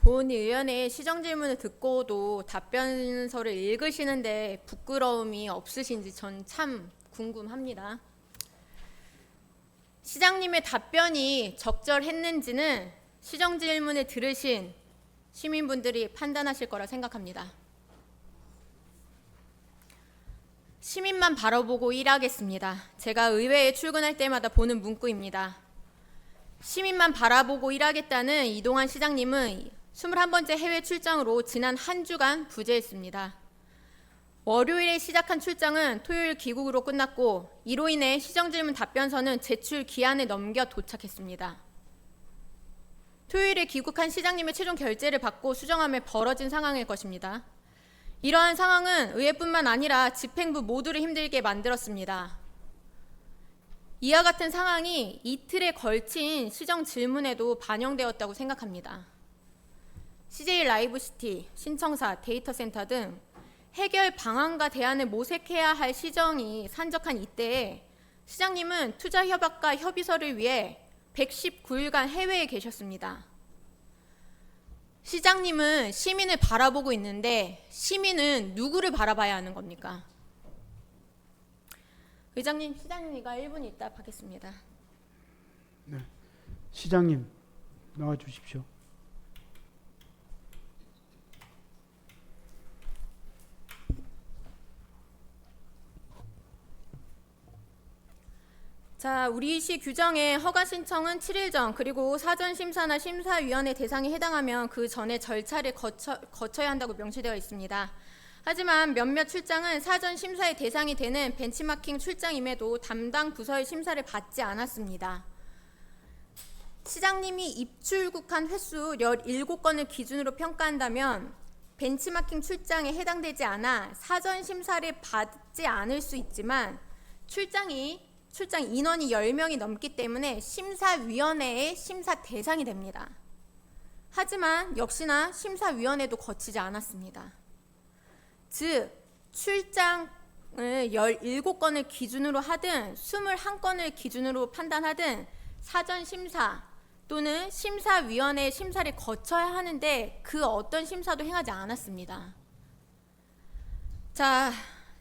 본 의원의 시정 질문을 듣고도 답변서를 읽으시는데 부끄러움이 없으신지 전 참 궁금합니다. 시장님의 답변이 적절했는지는 시정 질문을 들으신 시민분들이 판단하실 거라 생각합니다. 시민만 바라보고 일하겠습니다. 제가 의회에 출근할 때마다 보는 문구입니다. 시민만 바라보고 일하겠다는 이동환 시장님은 21번째 해외 출장으로 지난 한 주간 부재했습니다. 월요일에 시작한 출장은 토요일 귀국으로 끝났고 이로 인해 시정질문 답변서는 제출 기한을 넘겨 도착했습니다. 토요일에 귀국한 시장님의 최종 결재를 받고 수정함에 벌어진 상황일 것입니다. 이러한 상황은 의회뿐만 아니라 집행부 모두를 힘들게 만들었습니다. 이와 같은 상황이 이틀에 걸친 시정 질문에도 반영되었다고 생각합니다. CJ 라이브시티, 신청사, 데이터센터 등 해결 방안과 대안을 모색해야 할 시정이 산적한 이때에 시장님은 투자협약과 협의서를 위해 119일간 해외에 계셨습니다. 시장님은 시민을 바라보고 있는데 시민은 누구를 바라봐야 하는 겁니까? 의장님, 시장님과 1분 있다 받겠습니다. 네, 시장님 나와 주십시오. 자, 우리시 규정의 허가 신청은 7일 전 그리고 사전 심사나 심사위원회 대상에 해당하면 그 전에 절차를 거쳐야 한다고 명시되어 있습니다. 하지만 몇몇 출장은 사전 심사의 대상이 되는 벤치마킹 출장임에도 담당 부서의 심사를 받지 않았습니다. 시장님이 입출국한 횟수 17건을 기준으로 평가한다면 벤치마킹 출장에 해당되지 않아 사전 심사를 받지 않을 수 있지만 출장 인원이 10명이 넘기 때문에 심사위원회의 심사 대상이 됩니다. 하지만 역시나 심사위원회도 거치지 않았습니다. 즉, 출장을 17건을 기준으로 하든 21건을 기준으로 판단하든 사전 심사 또는 심사위원회 심사를 거쳐야 하는데 그 어떤 심사도 행하지 않았습니다. 자,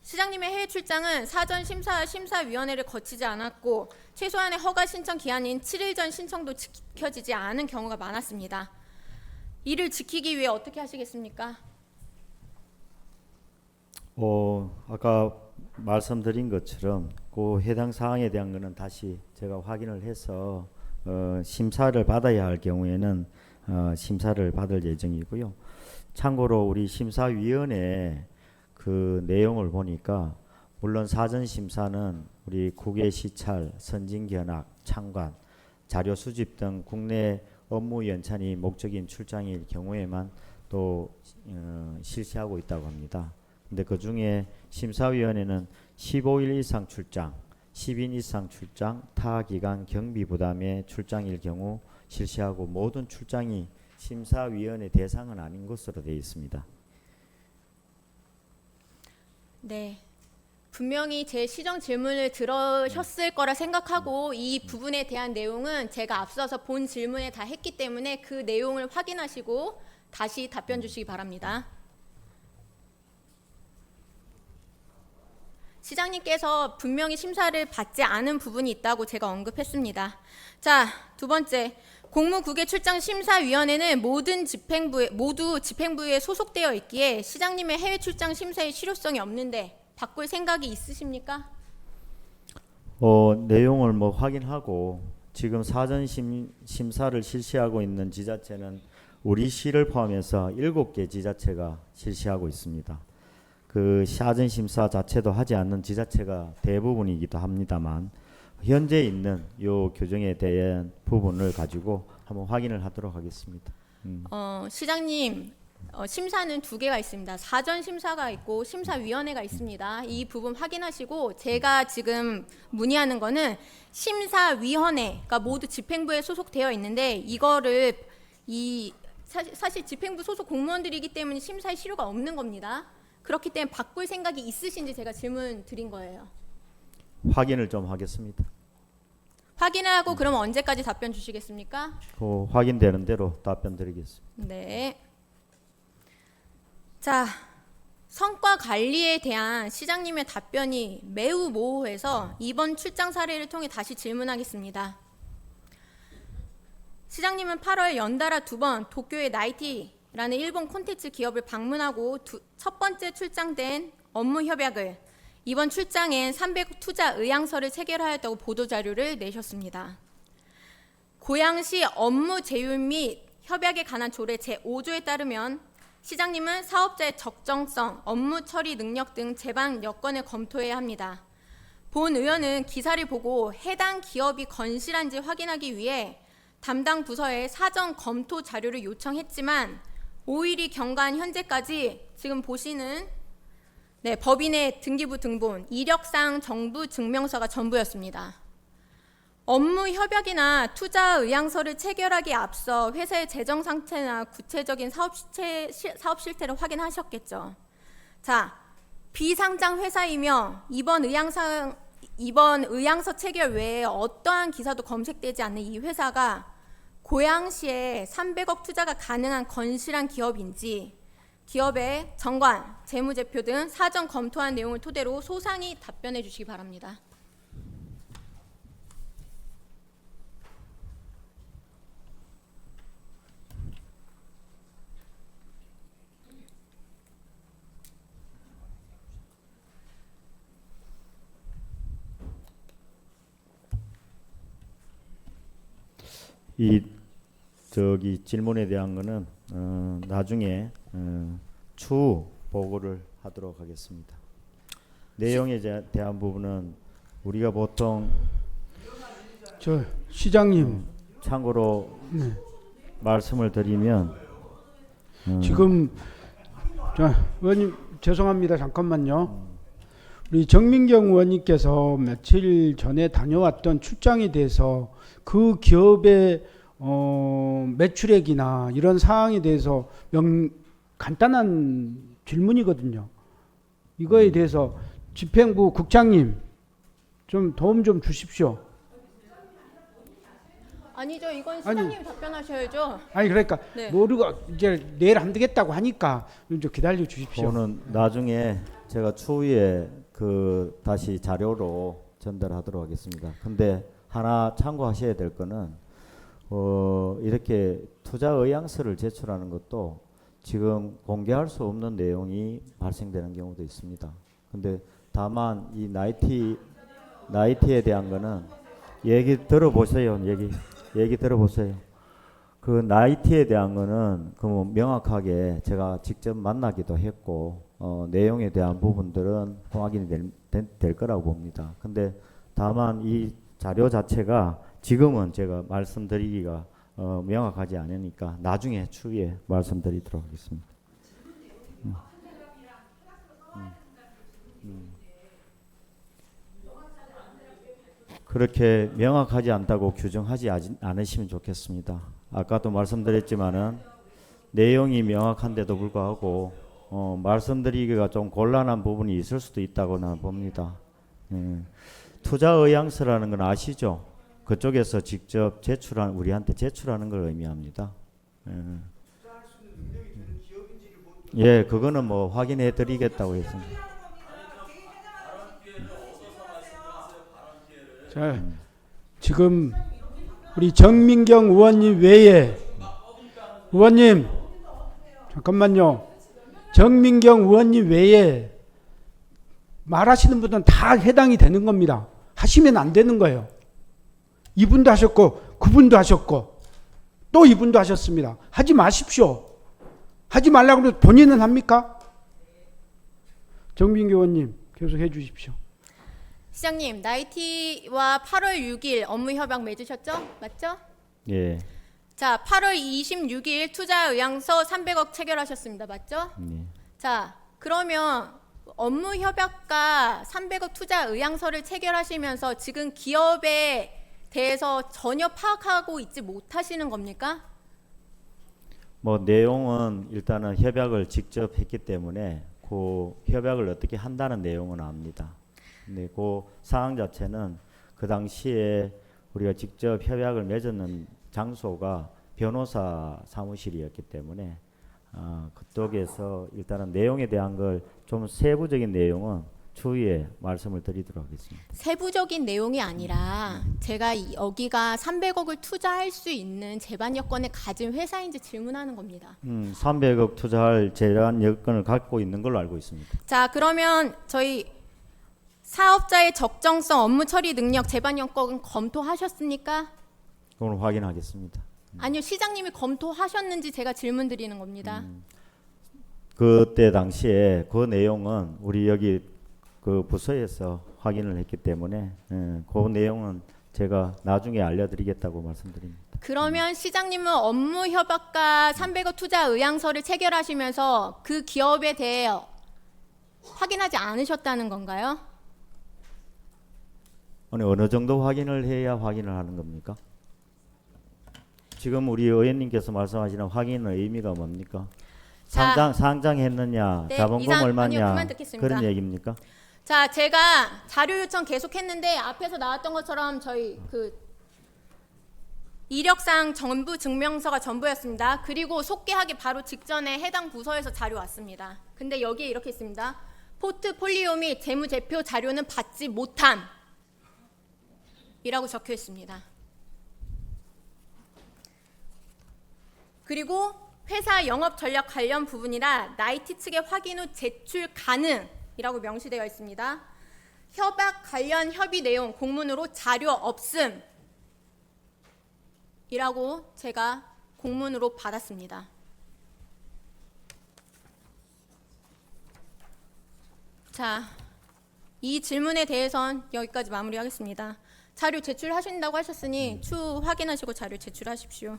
시장님의 해외 출장은 사전 심사와 심사위원회를 거치지 않았고 최소한의 허가 신청 기한인 7일 전 신청도 지켜지지 않은 경우가 많았습니다. 이를 지키기 위해 어떻게 하시겠습니까? 아까 말씀드린 것처럼 그 해당 사항에 대한 것은 다시 제가 확인을 해서 심사를 받아야 할 경우에는 심사를 받을 예정이고요. 참고로 우리 심사위원회 그 내용을 보니까 물론 사전 심사는 우리 국외 시찰, 선진 견학, 참관, 자료 수집 등 국내 업무 연찬이 목적인 출장일 경우에만 또 실시하고 있다고 합니다. 근데 그 중에 심사위원회는 15일 이상 출장, 10인 이상 출장, 타 기관 경비 부담의 출장일 경우 실시하고 모든 출장이 심사위원회 대상은 아닌 것으로 되어 있습니다. 네, 분명히 제 시정 질문을 들으셨을 거라 생각하고 이 부분에 대한 내용은 제가 앞서서 본 질문에 다 했기 때문에 그 내용을 확인하시고 다시 답변 주시기 바랍니다. 시장님께서 분명히 심사를 받지 않은 부분이 있다고 제가 언급했습니다. 자, 두 번째, 공무국외 출장 심사위원회는 모두 집행부에 소속되어 있기에 시장님의 해외 출장 심사의 실효성이 없는데 바꿀 생각이 있으십니까? 내용을 확인하고 지금 사전 심사를 실시하고 있는 지자체는 우리 시를 포함해서 7개 지자체가 실시하고 있습니다. 그 사전 심사 자체도 하지 않는 지자체가 대부분이기도 합니다만 현재 있는 요 규정에 대한 부분을 가지고 한번 확인을 하도록 하겠습니다. 시장님, 심사는 2개가 있습니다. 사전 심사가 있고 심사위원회가 있습니다. 이 부분 확인하시고 제가 지금 문의하는 거는 심사위원회가 모두 집행부에 소속되어 있는데 이거를 사실 집행부 소속 공무원들이기 때문에 심사의 실효가 없는 겁니다. 그렇기 때문에 바꿀 생각이 있으신지 제가 질문 드린 거예요. 확인을 좀 하겠습니다. 확인을 하고 그럼 언제까지 답변 주시겠습니까? 그 확인되는 대로 답변 드리겠습니다. 네. 자, 성과 관리에 대한 시장님의 답변이 매우 모호해서 이번 출장 사례를 통해 다시 질문하겠습니다. 시장님은 8월 연달아 2번 도쿄의 나이티라는 일본 콘텐츠 기업을 방문하고 첫 번째 출장된 업무 협약을 이번 출장엔 300억 투자 의향서를 체결하였다고 보도자료를 내셨습니다. 고양시 업무 제휴 및 협약에 관한 조례 제5조에 따르면 시장님은 사업자의 적정성, 업무 처리 능력 등 제방 여건을 검토해야 합니다. 본 의원은 기사를 보고 해당 기업이 건실한지 확인하기 위해 담당 부서에 사전 검토 자료를 요청했지만 5일이 경과한 현재까지 지금 보시는 법인의 등기부 등본, 이력상 정부 증명서가 전부였습니다. 업무 협약이나 투자 의향서를 체결하기에 앞서 회사의 재정 상태나 구체적인 사업 실태를 확인하셨겠죠. 자, 비상장 회사이며 이번 의향서 체결 외에 어떠한 기사도 검색되지 않는 이 회사가 고양시에 300억 투자가 가능한 건실한 기업인지 기업의 정관, 재무제표 등 사전 검토한 내용을 토대로 소상히 답변해 주시기 바랍니다. 질문에 대한 거는 나중에 추후 보고를 하도록 하겠습니다. 내용에 대한 부분은 우리가 보통 저 시장님 참고로 네. 말씀을 드리면 지금 자 의원님 죄송합니다. 잠깐만요. 우리 정민경 의원님께서 며칠 전에 다녀왔던 출장에 대해서 그 기업의 매출액이나 이런 사항에 대해서 간단한 질문이거든요. 이거에 대해서 집행부 국장님 좀 도움 좀 주십시오. 아니죠. 이건 시장님이 답변하셔야죠. 아니 그러니까 네. 모르고 이제 내일 안 되겠다고 하니까 좀 기다려 주십시오. 그거는 나중에 제가 추후에 다시 자료로 전달하도록 하겠습니다. 근데 하나 참고하셔야 될 거는 이렇게 투자 의향서를 제출하는 것도 지금 공개할 수 없는 내용이 발생되는 경우도 있습니다. 근데 다만 이 나이티에 대한 거는 얘기 들어보세요. 얘기 들어보세요. 그 나이티에 대한 거는 명확하게 제가 직접 만나기도 했고 내용에 대한 부분들은 확인이 될 거라고 봅니다. 근데 다만 이 자료 자체가 지금은 제가 말씀드리기가 명확하지 않으니까 나중에 추후에 말씀드리도록 하겠습니다. 그렇게 명확하지 않다고 규정하지 않으시면 좋겠습니다. 아까도 말씀드렸지만은 내용이 명확한데도 불구하고 말씀드리기가 좀 곤란한 부분이 있을 수도 있다고는 봅니다. 투자 의향서라는 건 아시죠? 그쪽에서 직접 우리한테 제출하는 걸 의미합니다. 예, 그거는 뭐 확인해 드리겠다고 했습니다. 자, 지금 우리 정민경 의원님 외에 의원님 잠깐만요. 정민경 의원님 외에 말하시는 분들은 다 해당이 되는 겁니다. 하시면 안 되는 거예요. 이분도 하셨고 그분도 하셨고 또 이분도 하셨습니다. 하지 마십시오. 하지 말라고 해도 본인은 합니까? 정민경 의원님 계속 해 주십시오. 시장님, 나이티와 8월 6일 업무 협약 맺으셨죠? 맞죠? 예. 자, 8월 26일 투자 의향서 300억 체결하셨습니다. 맞죠? 예. 자, 그러면 업무 협약과 300억 투자 의향서를 체결하시면서 지금 기업에 대해서 전혀 파악하고 있지 못하시는 겁니까? 뭐 내용은 일단은 협약을 직접 했기 때문에 그 협약을 어떻게 한다는 내용은 압니다. 근데 그 사항 자체는 그 당시에 우리가 직접 협약을 맺었는 장소가 변호사 사무실이었기 때문에 그쪽에서 일단은 내용에 대한 걸 좀 세부적인 내용은 추후에 말씀을 드리도록 하겠습니다. 세부적인 내용이 아니라 제가 여기가 300억을 투자할 수 있는 재반 여건을 가진 회사인지 질문하는 겁니다. 300억 투자할 제한 여건을 갖고 있는 걸로 알고 있습니다. 자, 그러면 저희 사업자의 적정성, 업무 처리 능력, 재반 여건 검토하셨습니까? 오늘 확인하겠습니다. 아니요, 시장님이 검토하셨는지 제가 질문 드리는 겁니다. 그때 당시에 그 내용은 우리 여기 그 부서에서 확인을 했기 때문에 그 내용은 제가 나중에 알려드리겠다고 말씀드립니다. 그러면 시장님은 업무 협약과 300억 투자 의향서를 체결하시면서 그 기업에 대해 확인하지 않으셨다는 건가요? 어느 정도 확인을 해야 확인을 하는 겁니까? 지금 우리 의원님께서 말씀하시는 확인의 의미가 뭡니까? 자, 상장했느냐, 네, 자본금 아니요, 얼마냐 그만 듣겠습니다. 그런 얘기입니까? 자, 제가 자료 요청 계속했는데 앞에서 나왔던 것처럼 저희 그 이력상 전부 증명서가 전부였습니다. 그리고 속개하기 바로 직전에 해당 부서에서 자료 왔습니다. 근데 여기에 이렇게 있습니다. 포트폴리오 및 재무제표 자료는 받지 못함 이라고 적혀 있습니다. 그리고 회사 영업 전략 관련 부분이라 나이티 측에 확인 후 제출 가능이라고 명시되어 있습니다. 협약 관련 협의 내용 공문으로 자료 없음 이라고 제가 공문으로 받았습니다. 자, 이 질문에 대해선 여기까지 마무리하겠습니다. 자료 제출하신다고 하셨으니 추후 확인하시고 자료 제출하십시오.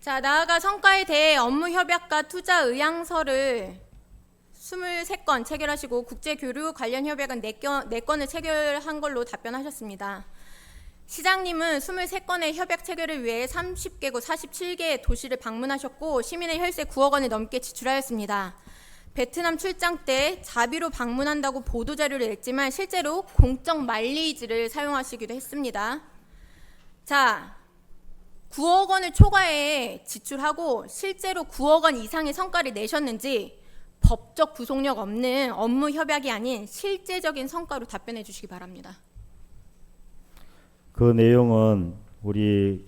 자, 나아가 성과에 대해 업무 협약과 투자 의향서를 23건 체결하시고 국제교류 관련 협약은 4건을 체결한 걸로 답변하셨습니다. 시장님은 23건의 협약 체결을 위해 30개국 47개의 도시를 방문하셨고 시민의 혈세 9억 원을 넘게 지출하였습니다. 베트남 출장 때 자비로 방문한다고 보도자료를 냈지만 실제로 공적 마일리지를 사용하시기도 했습니다. 자, 9억 원을 초과해 지출하고 실제로 9억 원 이상의 성과를 내셨는지 법적 구속력 없는 업무 협약이 아닌 실제적인 성과로 답변해 주시기 바랍니다. 그 내용은 우리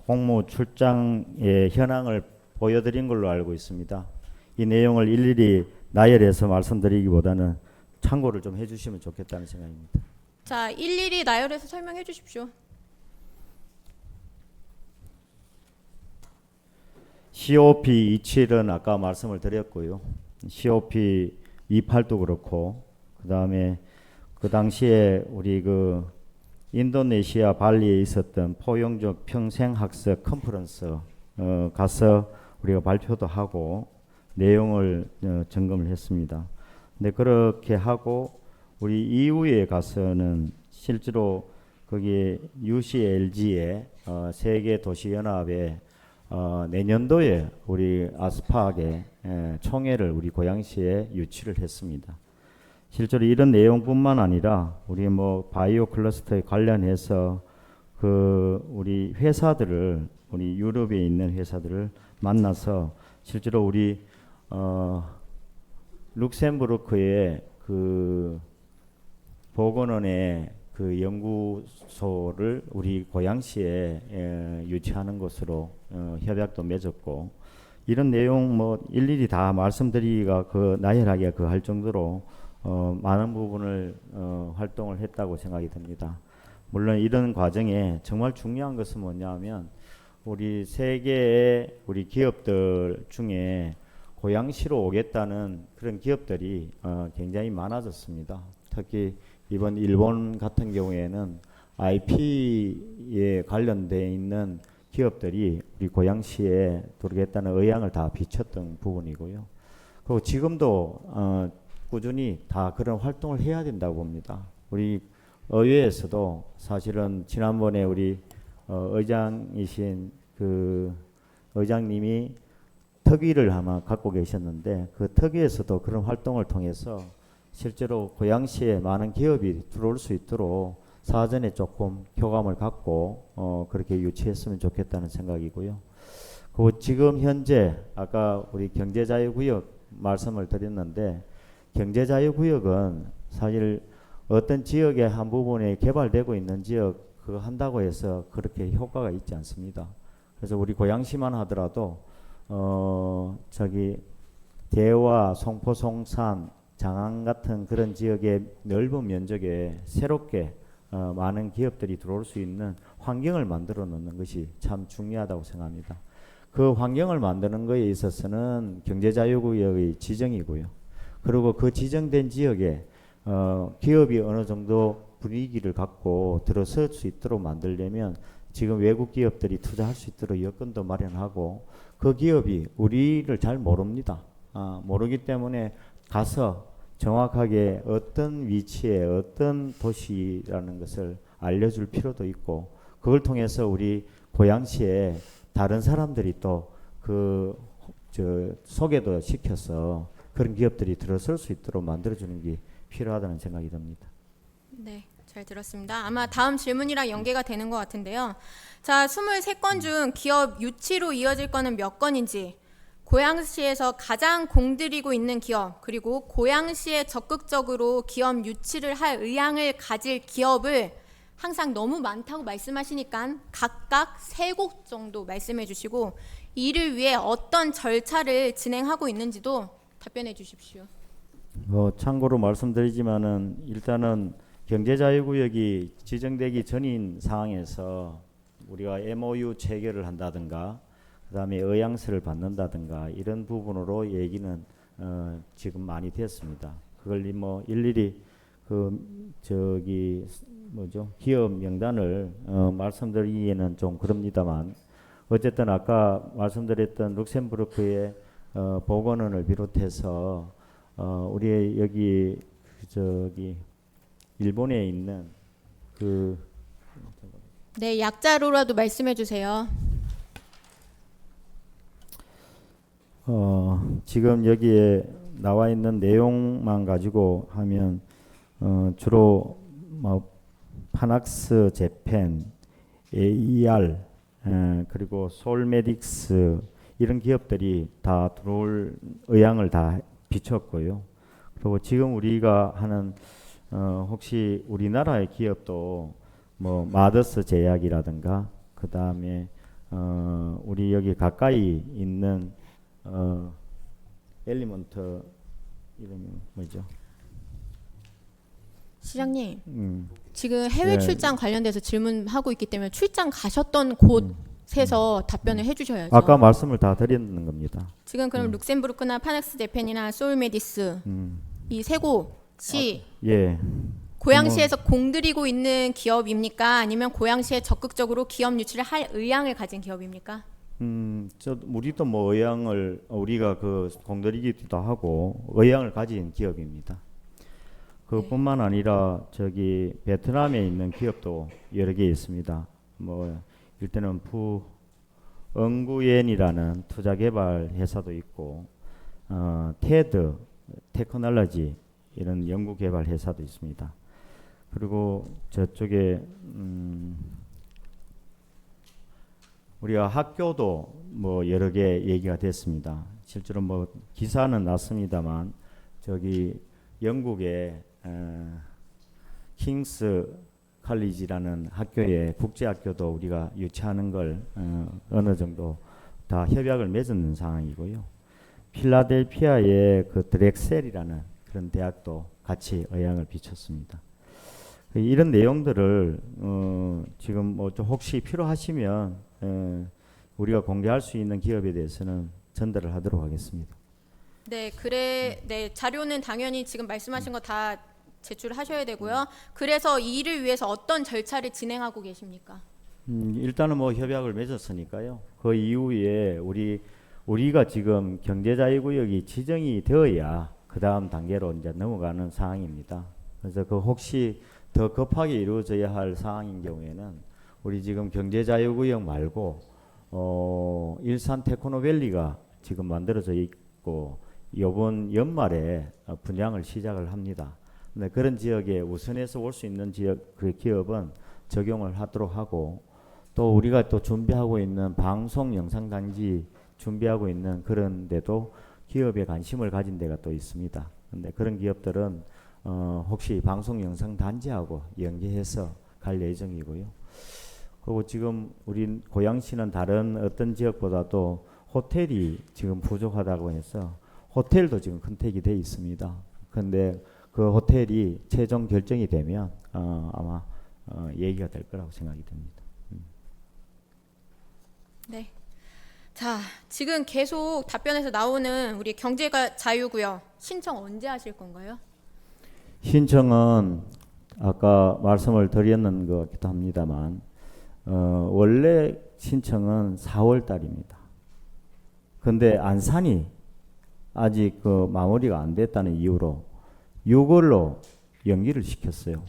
공무 출장의 현황을 보여드린 걸로 알고 있습니다. 이 내용을 일일이 나열해서 말씀드리기보다는 참고를 좀 해주시면 좋겠다는 생각입니다. 자, 일일이 나열해서 설명해 주십시오. COP27은 아까 말씀을 드렸고요. COP28도 그렇고 그 다음에 그 당시에 우리 그 인도네시아 발리에 있었던 포용적 평생학습 컨퍼런스 가서 우리가 발표도 하고 내용을 점검을 했습니다. 근데 그렇게 하고 우리 이후에 가서는 실제로 거기에 UCLG의 세계 도시 연합에 내년도에 우리 아스팍의 총회를 우리 고양시에 유치를 했습니다. 실제로 이런 내용뿐만 아니라 우리 뭐 바이오 클러스터에 관련해서 그 우리 회사들을 우리 유럽에 있는 회사들을 만나서 실제로 우리 룩셈부르크의 그 보건원의 그 연구소를 우리 고양시에 유치하는 것으로 협약도 맺었고 이런 내용 뭐 일일이 다 말씀드리기가 그 나열하기가 그 할 정도로 많은 부분을 활동을 했다고 생각이 듭니다. 물론 이런 과정에 정말 중요한 것은 뭐냐면 우리 세계의 우리 기업들 중에 고양시로 오겠다는 그런 기업들이 굉장히 많아졌습니다. 특히 이번 일본 같은 경우에는 IP에 관련돼 있는 기업들이 우리 고양시에 들어오겠다는 의향을 다 비쳤던 부분이고요. 그리고 지금도 꾸준히 다 그런 활동을 해야 된다고 봅니다. 우리 의회에서도 사실은 지난번에 우리 의장이신 그 의장님이 특위를 아마 갖고 계셨는데 그 특위에서도 그런 활동을 통해서 실제로 고양시에 많은 기업이 들어올 수 있도록 사전에 조금 교감을 갖고 그렇게 유치했으면 좋겠다는 생각이고요. 그 지금 현재 아까 우리 경제자유구역 말씀을 드렸는데, 경제자유구역은 사실 어떤 지역의 한 부분에 개발되고 있는 지역 그거 한다고 해서 그렇게 효과가 있지 않습니다. 그래서 우리 고양시만 하더라도 저기 대화, 송포, 송산, 장안 같은 그런 지역의 넓은 면적에 새롭게 많은 기업들이 들어올 수 있는 환경을 만들어 놓는 것이 참 중요하다고 생각합니다. 그 환경을 만드는 것에 있어서는 경제자유구역의 지정이고요. 그리고 그 지정된 지역에 기업이 어느 정도 분위기를 갖고 들어설 수 있도록 만들려면 지금 외국 기업들이 투자할 수 있도록 여건도 마련하고, 그 기업이 우리를 잘 모릅니다. 모르기 때문에 가서 정확하게 어떤 위치에 어떤 도시라는 것을 알려줄 필요도 있고, 그걸 통해서 우리 고양시에 다른 사람들이 또 소개도 시켜서 그런 기업들이 들어설 수 있도록 만들어주는 게 필요하다는 생각이 듭니다. 네, 잘 들었습니다. 아마 다음 질문이랑 연계가 되는 것 같은데요. 자, 23건 중 기업 유치로 이어질 건은 몇 건인지, 고양시에서 가장 공들이고 있는 기업, 그리고 고양시에 적극적으로 기업 유치를 할 의향을 가질 기업을 항상 너무 많다고 말씀하시니까 각각 3곳 정도 말씀해 주시고, 이를 위해 어떤 절차를 진행하고 있는지도 답변해 주십시오. 참고로 말씀드리지만은 일단은 경제자유구역이 지정되기 전인 상황에서 우리가 MOU 체결을 한다든가 그다음에 의향서를 받는다든가 이런 부분으로 얘기는 지금 많이 됐습니다. 그걸 뭐 일일이 기업 명단을 말씀드리기에는 좀 그럽니다만, 어쨌든 아까 말씀드렸던 룩셈부르크의 보건원을 비롯해서 우리 여기 일본에 있는 네, 약자로라도 말씀해 주세요. 지금 여기에 나와 있는 내용만 가지고 하면 주로 뭐 파낙스 재팬, AER, 그리고 솔메딕스 이런 기업들이 다 들어올 의향을 다 비췄고요. 그리고 지금 우리가 하는 혹시 우리나라의 기업도 뭐 마더스 제약이라든가 그 다음에 우리 여기 가까이 있는 엘리먼트 이름이 뭐죠? 시장님, 지금 해외 네. 출장 관련돼서 질문하고 있기 때문에 출장 가셨던 곳에서 답변을 해주셔야죠. 아까 말씀을 다 드리는 겁니다. 지금 그럼 룩셈부르크나 파낙스 재팬이나 솔메디스 이 3곳이 예. 고양시에서 공들이고 있는 기업입니까? 아니면 고양시에 적극적으로 기업 유치를 할 의향을 가진 기업입니까? 우리도 뭐 의향을 우리가 공들이기도 하고 의향을 가진 기업입니다. 그뿐만 아니라 저기 베트남에 있는 기업도 여러 개 있습니다. 뭐 일단은 엉구엔이라는 투자개발 회사도 있고, 테드 테크놀로지 이런 연구개발 회사도 있습니다. 그리고 저쪽에 우리가 학교도 뭐 여러 개 얘기가 됐습니다. 실제로 뭐 기사는 났습니다만 저기 영국의 킹스 칼리지라는 학교의 국제학교도 우리가 유치하는 걸 어느 정도 다 협약을 맺은 상황이고요. 필라델피아의 드렉셀이라는 그런 대학도 같이 의향을 비쳤습니다. 이런 내용들을 지금 뭐 좀 혹시 필요하시면 우리가 공개할 수 있는 기업에 대해서는 전달을 하도록 하겠습니다. 네, 네, 자료는 당연히 지금 말씀하신 거 다 제출하셔야 되고요. 그래서 이 일을 위해서 어떤 절차를 진행하고 계십니까? 일단은 뭐 협약을 맺었으니까요. 그 이후에 우리가 지금 경제자유구역이 지정이 되어야 그 다음 단계로 이제 넘어가는 상황입니다. 그래서 혹시 더 급하게 이루어져야 할 상황인 경우에는 우리 지금 경제자유구역 말고 일산 테크노밸리가 지금 만들어져 있고 이번 연말에 분양을 시작을 합니다. 근데 그런 지역에 우선해서 올 수 있는 지역 그 기업은 적용을 하도록 하고, 또 우리가 또 준비하고 있는 방송 영상 단지 준비하고 있는 그런 데도 기업에 관심을 가진 데가 또 있습니다. 근데 그런 기업들은 혹시 방송 영상 단지하고 연계해서 갈 예정이고요. 그리고 지금 우리 고양시는 다른 어떤 지역보다도 호텔이 지금 부족하다고 해서 호텔도 지금 컨택이 돼 있습니다. 그런데 그 호텔이 최종 결정이 되면 아마 얘기가 될 거라고 생각이 됩니다. 네. 자, 지금 계속 답변에서 나오는 우리 경제가 자유구역 신청 언제 하실 건가요? 신청은 아까 말씀을 드렸는 것 같기도 합니다만 원래 신청은 4월 달입니다. 근데 안산이 아직 그 마무리가 안 됐다는 이유로 6월로 연기를 시켰어요.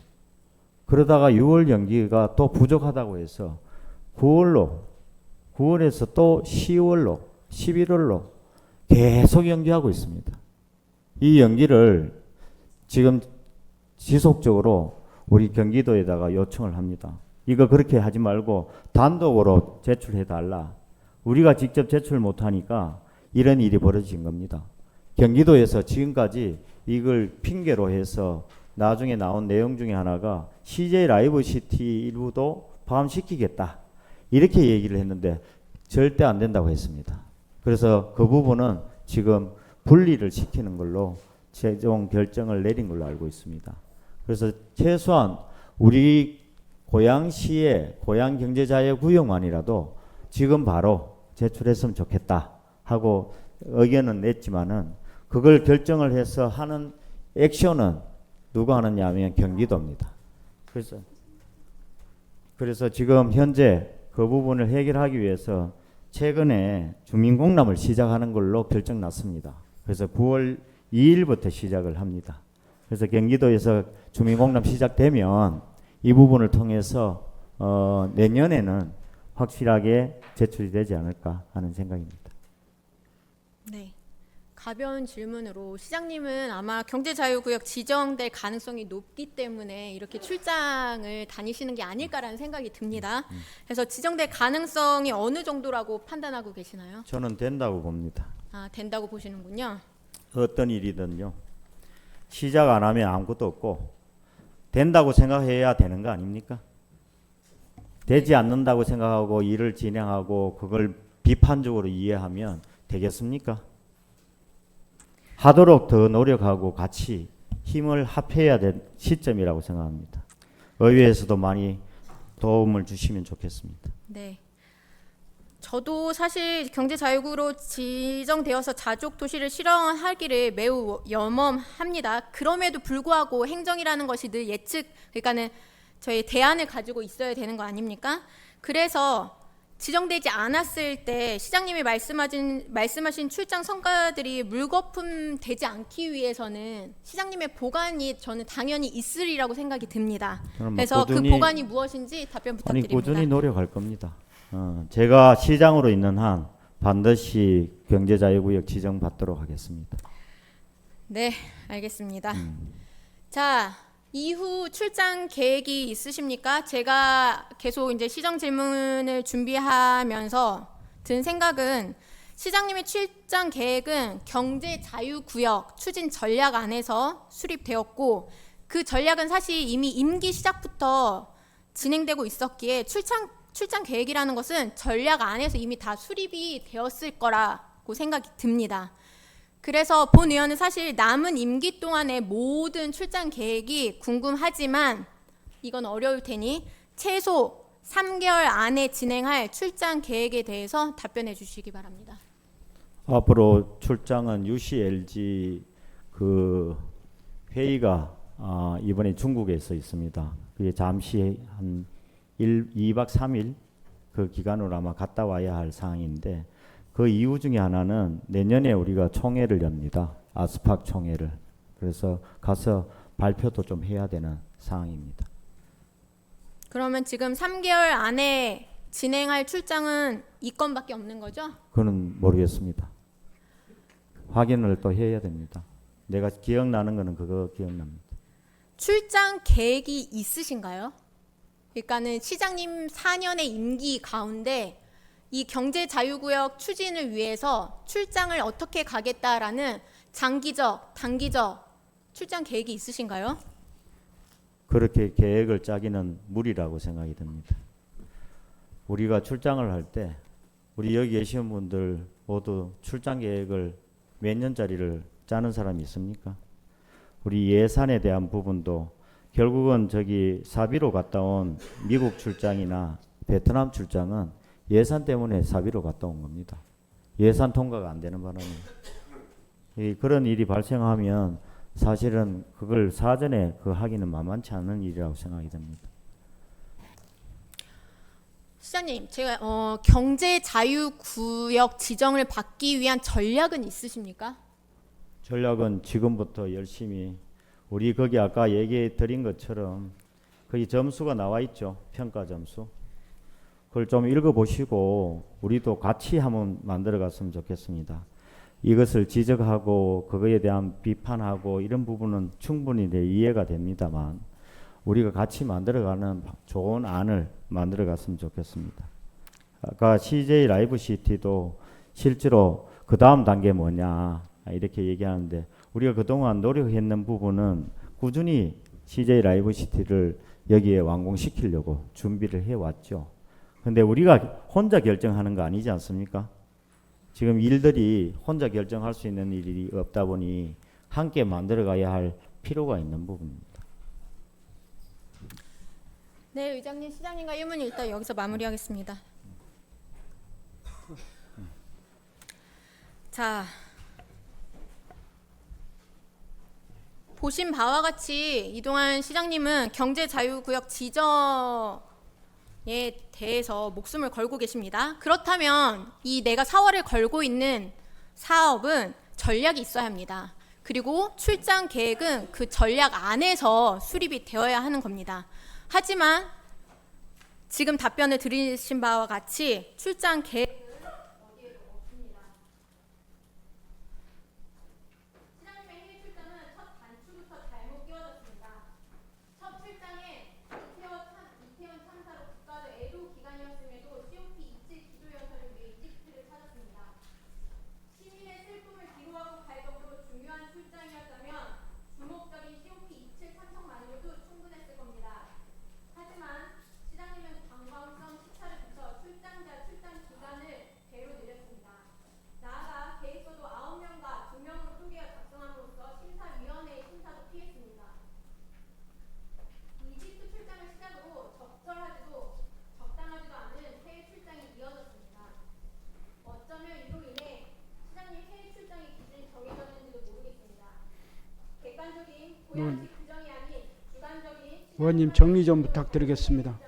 그러다가 6월 연기가 또 부족하다고 해서 9월에서 또 10월로 11월로 계속 연기하고 있습니다. 이 연기를 지금 지속적으로 우리 경기도에다가 요청을 합니다. 이거 그렇게 하지 말고 단독으로 제출해 달라. 우리가 직접 제출 못하니까 이런 일이 벌어진 겁니다. 경기도에서 지금까지 이걸 핑계로 해서 나중에 나온 내용 중에 하나가 CJ 라이브 시티 일부도 포함시키겠다. 이렇게 얘기를 했는데 절대 안 된다고 했습니다. 그래서 그 부분은 지금 분리를 시키는 걸로 최종 결정을 내린 걸로 알고 있습니다. 그래서 최소한 우리 고양시의 고양경제자유구역만이라도 지금 바로 제출했으면 좋겠다 하고 의견은 냈지만은 그걸 결정을 해서 하는 액션은 누가 하느냐 하면 경기도입니다. 그래서 지금 현재 그 부분을 해결하기 위해서 최근에 주민공람을 시작하는 걸로 결정 났습니다. 그래서 9월 2일부터 시작을 합니다. 그래서 경기도에서 주민공람 시작되면 이 부분을 통해서 내년에는 확실하게 제출이 되지 않을까 하는 생각입니다. 네. 가벼운 질문으로 시장님은 아마 경제자유구역 지정될 가능성이 높기 때문에 이렇게 출장을 다니시는 게 아닐까라는 생각이 듭니다. 그래서 지정될 가능성이 어느 정도라고 판단하고 계시나요? 저는 된다고 봅니다. 아, 된다고 보시는군요. 어떤 일이든요. 시작 안 하면 아무것도 없고 된다고 생각해야 되는 거 아닙니까? 되지 않는다고 생각하고 일을 진행하고 그걸 비판적으로 이해하면 되겠습니까? 하도록 더 노력하고 같이 힘을 합해야 될 시점이라고 생각합니다. 의회에서도 많이 도움을 주시면 좋겠습니다. 네. 저도 사실 경제자유구로 지정되어서 자족 도시를 실현하기를 매우 염원합니다. 그럼에도 불구하고 행정이라는 것이 늘 예측, 그러니까는 저희 대안을 가지고 있어야 되는 거 아닙니까? 그래서 지정되지 않았을 때 시장님이 말씀하신 출장 성과들이 물거품 되지 않기 위해서는 시장님의 보관이 저는 당연히 있으리라고 생각이 듭니다. 그래서 그 보관이 무엇인지 답변 부탁드립니다. 꾸준히 노력할 겁니다. 제가 시장으로 있는 한 반드시 경제자유구역 지정받도록 하겠습니다. 네, 알겠습니다. 자, 이후 출장 계획이 있으십니까? 제가 계속 이제 시정 질문을 준비하면서 든 생각은 시장님의 출장 계획은 경제자유구역 추진 전략 안에서 수립되었고 그 전략은 사실 이미 임기 시작부터 진행되고 있었기에 출장 계획이라는 것은 전략 안에서 이미 다 수립이 되었을 거라고 생각이 듭니다. 그래서 본 의원은 사실 남은 임기 동안의 모든 출장 계획이 궁금하지만 이건 어려울 테니 최소 3개월 안에 진행할 출장 계획에 대해서 답변해 주시기 바랍니다. 앞으로 출장은 UCLG 그 회의가 이번에 중국에서 있습니다. 그게 잠시 한 2박 3일 그 기간으로 아마 갔다 와야 할 사항인데 그 이유 중에 하나는 내년에 우리가 총회를 엽니다. 아스팍 총회를. 그래서 가서 발표도 좀 해야 되는 상황입니다. 그러면 지금 3개월 안에 진행할 출장은 이 건밖에 없는 거죠? 그건 모르겠습니다. 확인을 또 해야 됩니다. 내가 기억나는 거는 그거 기억납니다. 출장 계획이 있으신가요? 그러니까는 시장님 4년의 임기 가운데 이 경제자유구역 추진을 위해서 출장을 어떻게 가겠다라는 장기적, 단기적 출장 계획이 있으신가요? 그렇게 계획을 짜기는 무리라고 생각이 듭니다. 우리가 출장을 할 때 우리 여기 계신 분들 모두 출장 계획을 몇 년짜리를 짜는 사람이 있습니까? 우리 예산에 대한 부분도 결국은 저기 사비로 갔다 온 미국 출장이나 베트남 출장은 예산 때문에 사비로 갔다 온 겁니다. 예산 통과가 안 되는 바람에 그런 일이 발생하면 사실은 그걸 사전에 그 하기는 만만치 않은 일이라고 생각이 듭니다. 시장님, 제가 경제자유구역 지정을 받기 위한 전략은 있으십니까? 전략은 지금부터 열심히 우리 거기 아까 얘기해 드린 것처럼 거기 점수가 나와 있죠. 평가 점수. 그걸 좀 읽어보시고 우리도 같이 한번 만들어 갔으면 좋겠습니다. 이것을 지적하고 그거에 대한 비판하고 이런 부분은 충분히 이해가 됩니다만 우리가 같이 만들어가는 좋은 안을 만들어 갔으면 좋겠습니다. 아까 CJ 라이브 시티도 실제로 그 다음 단계 뭐냐 이렇게 얘기하는데 우리가 그동안 노력했는 부분은 꾸준히 CJ 라이브 시티를 여기에 완공시키려고 준비를 해왔죠. 근데 우리가 혼자 결정하는 거 아니지 않습니까? 지금 일들이 혼자 결정할 수 있는 일이 없다 보니 함께 만들어가야 할 필요가 있는 부분입니다. 네, 의장님, 시장님과 1문 일단 여기서 마무리하겠습니다. 자, 보신 바와 같이 이동환 시장님은 경제자유구역 지정에 대해서 목숨을 걸고 계십니다. 그렇다면 이 내가 사활을 걸고 있는 사업은 전략이 있어야 합니다. 그리고 출장 계획은 그 전략 안에서 수립이 되어야 하는 겁니다. 하지만 지금 답변을 드리신 바와 같이 출장 계획은 어디에도 없습니다. 시장님의 해외 출장은 첫 단추부터 잘못 끼워졌습니다. 첫 출장에 이태원 참사로 국가적 애도 기간이었음에도 COP 27 기조연설을 위해 이집트를 찾았습니다. 시민의 슬픔을 기로하고 갈 정도로 중요한 출장이었다면 주목적인 COP 27 참석만으로도 충분했을 겁니다. 하지만 시장님은 관광성 시차를 붙여 출장자 출장 기간을 배로 늘렸습니다. 나아가 계획서도 9명과 2명으로 쪼개어 작성함으로써 심사위원회의 심사도 피했습니다. 이집트 출장을 시작으로 적절하지도 적당하지도 않은 해외 출장이 이어졌습니다. 어쩌면 이로 인해 시장님 해외 출장의 기준이 정해졌는지도 모르겠습니다. 객관적인 보양식 규정이 아닌 주관적인 의원님 정리 좀 부탁드리겠습니다.